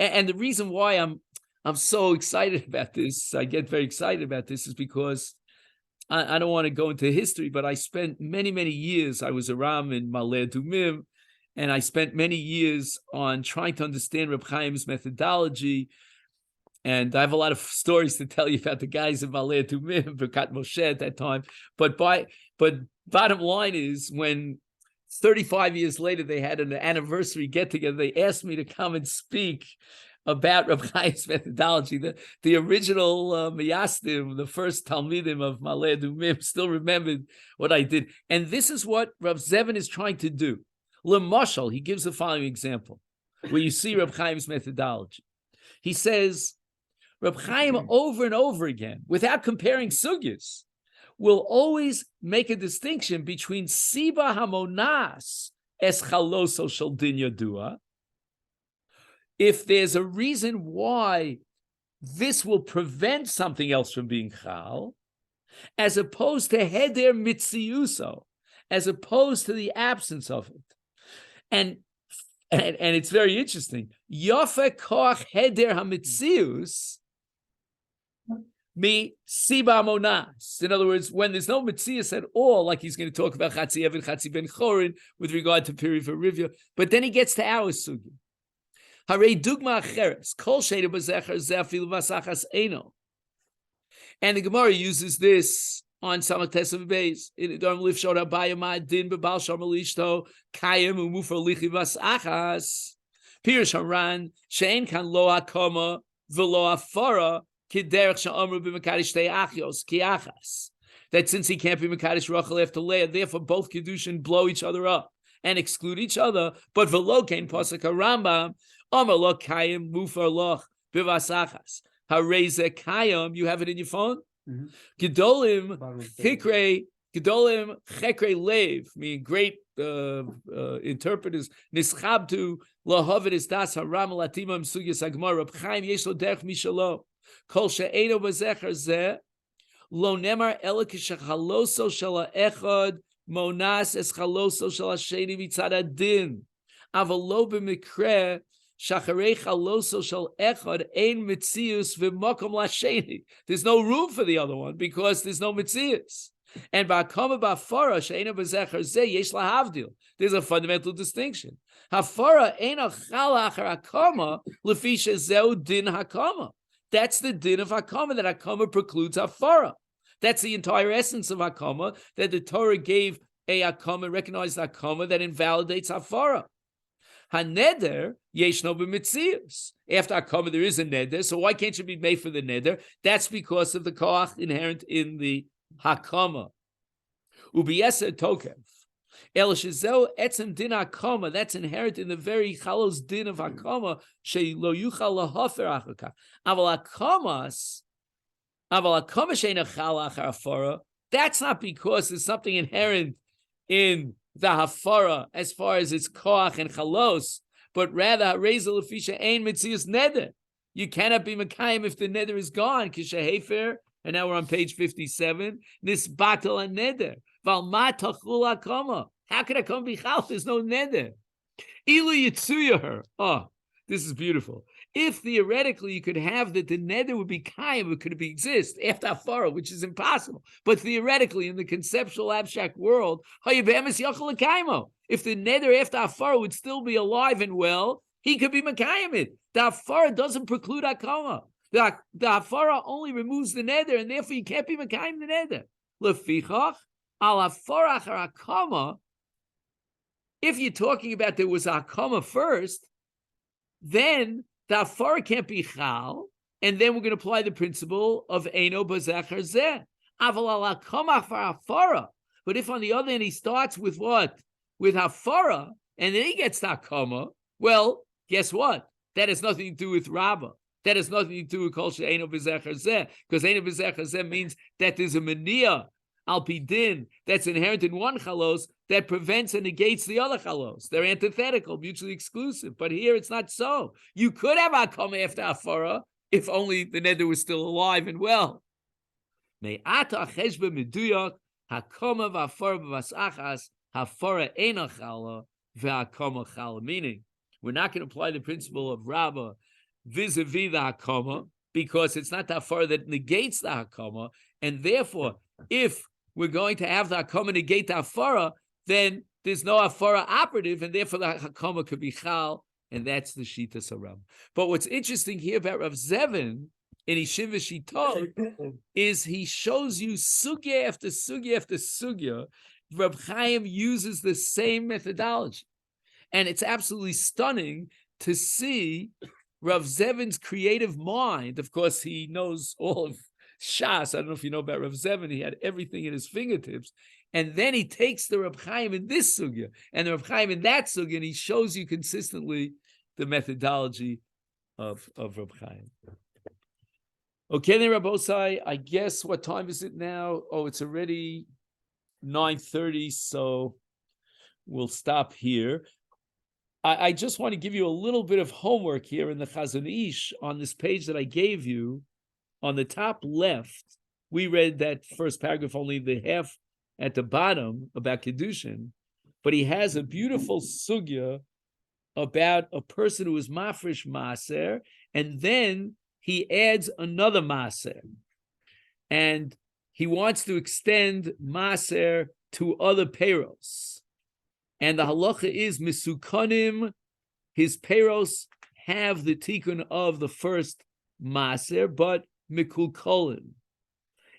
And the reason why I'm so excited about this, I get very excited about this, is because I don't want to go into history, but I spent many, many years, I was a Ram in Maleh Dumim, and I spent many years on trying to understand Reb Chaim's methodology. And I have a lot of stories to tell you about the guys in Maleh Dumim, Berkat Moshe at that time. But bottom line is, when 35 years later they had an anniversary get-together, they asked me to come and speak about Reb Chaim's methodology. The original Miyastim, the first Talmidim of Maleh Dumim, still remembered what I did. And this is what Rav Zevin is trying to do. L'mashal, he gives the following example, where you see Reb Chaim's methodology. He says, Reb Chaim over and over again, without comparing sugyas, will always make a distinction between Siba Hamonas es Chaloso Shel Din Yadua. If there's a reason why this will prevent something else from being Chal, as opposed to Heder Mitziuso, as opposed to the absence of it. And it's very interesting. Yofe Koch Heder HaMitzius Mi Siba Monas. In other words, when there's no Mitzias at all, like he's going to talk about Chatzi Evan, Chatzi Ben Chorin with regard to Piri Rivya, but then he gets to our sugi. Harei Dugma Acheres, Kol Sheda Bazecher Zefil Vasachas Eno. And the Gemara uses this on Simultainiously base. In Nedarim lift showed Abaya ma din bebal shamalishto Chaim umufer lichi vas achas. Pirush Haran she'en kan lo HaKama v'lo Hafara kiderech she'amru b'mekadish shtei achios ki achas. That since he can't be mekadosh Rachel after Leah, therefore both kedushin blow each other up and exclude each other. But v'lo kein pasuk Rambam amar lo Chaim mufer loch b'vas achas. Hareze Chaim, you have it in your phone. Gedolim chekre lev, meaning great interpreters. Nischabtu lahavid is das haram latimam sugyas agmar. Reb Chaim yesh lo derech mishalo. Kol she'eno b'zecher zeh lo nemar ela k'shechaloso shel ha'echad monas es chaloso shel ha'sheni mitzad adin. Aval lo b'mikre shacharei chaloso shel echad ein mitzius v'makom lasheni. There's no room for the other one because there's no mitzius. And ba'HaKama ba'Hafara she'ena b'zecher zeh yesh lahavdil. There's a fundamental distinction. Hafara eina chal achar HaKama lefi shezeu din HaKama. That's the din of HaKama, that HaKama precludes Hafara. That's the entire essence of HaKama, that the Torah gave a HaKama, recognized HaKama that invalidates Hafara. HaNeder yeshno b'mitzius. After HaKama there is a neder, so why can't you be made for the neder? That's because of the koach inherent in the HaKama. Ubiyeser tokev. El shezeu etzem din HaKama, that's inherent in the very chalos din of HaKama, she'lo yuchal lahafer achar. Aval HaKama she'ena chal achar Hafara, that's not because there's something inherent in the Hafara as far as its koach and chalos, but rather reza lefisha ein mitzius neder. You cannot be mekayim if the neder is gone. Kishahefer, and now we're on page 57. This batal a neder. Val ma tachul HaKama. How could HaKama be chal? There's no neder. Ilu yitzuyaher. Oh, this is beautiful. If theoretically you could have that the neder would be kayim, it could exist after Hafara, which is impossible. But theoretically, in the conceptual abstract world, if the neder after Hafara would still be alive and well, he could be mekayim it. The Hafara doesn't preclude HaKama. The Hafara only removes the neder, and therefore you can't be mekayim the neder. Lefichach al Hafara achar HaKama. If you're talking about there was HaKama first, then the Hafara can't be chal, and then we're going to apply the principle of Eino Bazecher Zeh. Aval al HaKama for Hafara. But if on the other hand he starts with what? With Hafara, and then he gets to HaKama, well, guess what? That has nothing to do with Rabbah. That has nothing to do with Kol She'eino Bazecher Zeh, because Eino Bazecher Zeh means that there's a Mania, Al Pidin, that's inherent in one chalos, that prevents and negates the other chalos. They're antithetical, mutually exclusive. But here it's not so. You could have HaKama after Hafara if only the neder was still alive and well. Me'ata cheshbe meduyak HaKama v'Hafara b'vas achas Hafara eina chala v'HaKama chala. Meaning, we're not going to apply the principle of Rabbah vis-a-vis the HaKama because it's not the Hafara that negates the HaKama, and therefore, if we're going to have the HaKama negate the Hafara, then there's no Hafara operative, and therefore the HaKama could be chal, and that's the Shita Saram. But what's interesting here about Rav Zevin in Yishiv Shitot is he shows you sugya after sugya after sugya. Reb Chaim uses the same methodology, and it's absolutely stunning to see Rav Zevin's creative mind. Of course, he knows all of Shas. I don't know if you know about Rav Zevin. He had everything at his fingertips. And then he takes the Reb Chaim in this sugya and the Reb Chaim in that sugya, and he shows you consistently the methodology of Reb Chaim. Okay, then Rabbosai, I guess what time is it now? Oh, it's already 9:30, so we'll stop here. I just want to give you a little bit of homework here in the Chazon Ish on this page that I gave you. On the top left, we read that first paragraph, only the half at the bottom about Kedushin, but he has a beautiful sugya about a person who is mafresh maser, and then he adds another maser. And he wants to extend maser to other payros. And the halacha is misukanim, his payros have the tikkun of the first maser, but mikulkolim.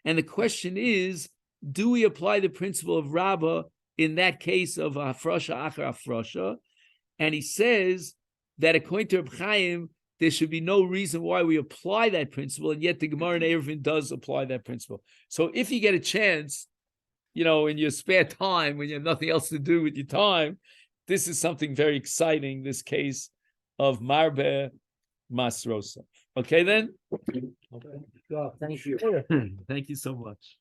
And the question is, do we apply the principle of Rabbah in that case of Hafrasha Achar Hafrasha? And he says that according to Reb Chaim, there should be no reason why we apply that principle, and yet the Gemara in Eruvin does apply that principle. So if you get a chance, in your spare time, when you have nothing else to do with your time, this is something very exciting, this case of Marbe Masrosa. Okay, then? Well, thank you. Thank you so much.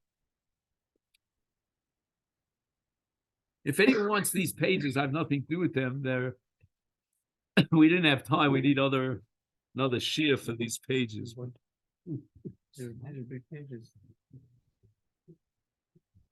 If anyone wants these pages, I have nothing to do with them. We didn't have time. We need another shear for these pages. They're big pages.